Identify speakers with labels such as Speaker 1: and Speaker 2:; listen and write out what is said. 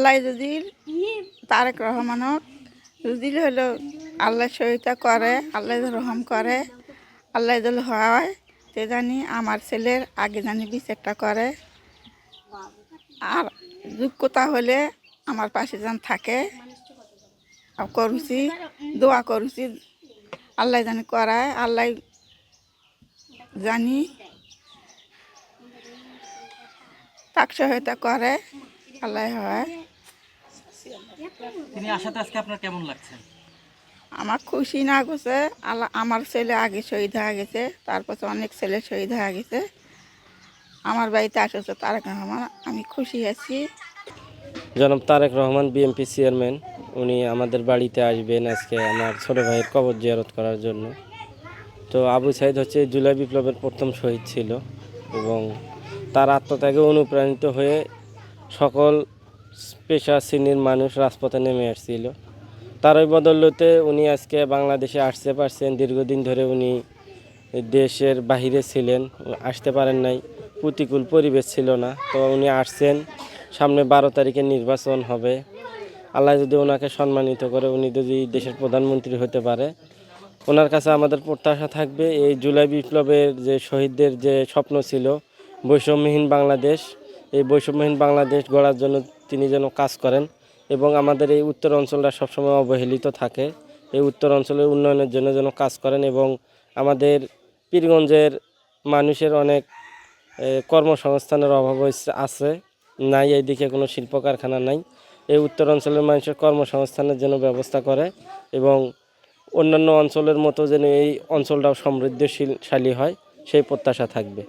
Speaker 1: আল্লাহ যদি তারেক রহমানক যদি হলো আল্লাহ সহিতা করে, আল্লাহ রহম করে, আল্লাহ যদি হয় সে জানি আমার ছেলের আগে জানি বিচারটা করে। আর যোগ্যতা হলে আমার পাশে যেন থাকে। করছি, দোয়া করছি, আল্লাহ জানি করায়, আল্লাহ জানি তাক সহায়তা করে, আল্লাহ হয়।
Speaker 2: তিনি আসাতে আজকে আপনার কেমন লাগছে?
Speaker 1: আমার খুশি না গেছে, আল্লাহ আমার ছেলে আগে শহীদ হয়ে গেছে, তারপর অনেক ছেলে শহীদ হয়ে গেছে। আমার বাড়িতে আসছে তারেক রহমান, আমি খুশি আছি।
Speaker 3: জনাব তারেক রহমান বিএনপি চেয়ারম্যান, উনি আমাদের বাড়িতে আসবেন আজকে আমার ছোটো ভাইয়ের কবর জিয়ারত করার জন্য। তো আবু সাইদ হচ্ছে জুলাই বিপ্লবের প্রথম শহীদ ছিল এবং তার আত্মত্যাগে অনুপ্রাণিত হয়ে সকল পেশা শ্রেণীর মানুষ রাজপথে নেমে আসছিল। তার ওই বদৌলতে উনি আজকে বাংলাদেশে আসতে পারছেন। দীর্ঘদিন ধরে উনি দেশের বাহিরে ছিলেন, আসতে পারেন নাই, প্রতিকূল পরিবেশ ছিল না, তো উনি আসছেন। সামনে 12 তারিখে নির্বাচন হবে, আল্লাহ যদি ওনাকে সম্মানিত করে, উনি যদি দেশের প্রধানমন্ত্রী হতে পারে, ওনার কাছে আমাদের প্রত্যাশা থাকবে এই জুলাই বিপ্লবের যে শহীদদের যে স্বপ্ন ছিল বৈষম্যহীন বাংলাদেশ, এই বৈষম্যহীন বাংলাদেশ গড়ার জন্য তিনি যেন কাজ করেন এবং আমাদের এই উত্তর অঞ্চলটা সবসময় অবহেলিত থাকে, এই উত্তর অঞ্চলের উন্নয়নের জন্য যেন কাজ করেন এবং আমাদের পীরগঞ্জের মানুষের অনেক কর্মসংস্থানের অভাব আছে, নাই এইদিকে কোনো শিল্প কারখানা নাই। এই উত্তর অঞ্চলের মানুষের কর্মসংস্থানের জন্য ব্যবস্থা করে এবং অন্যান্য অঞ্চলের মতো যেন এই অঞ্চলটাও সমৃদ্ধশালী হয়, সেই প্রত্যাশা থাকবে।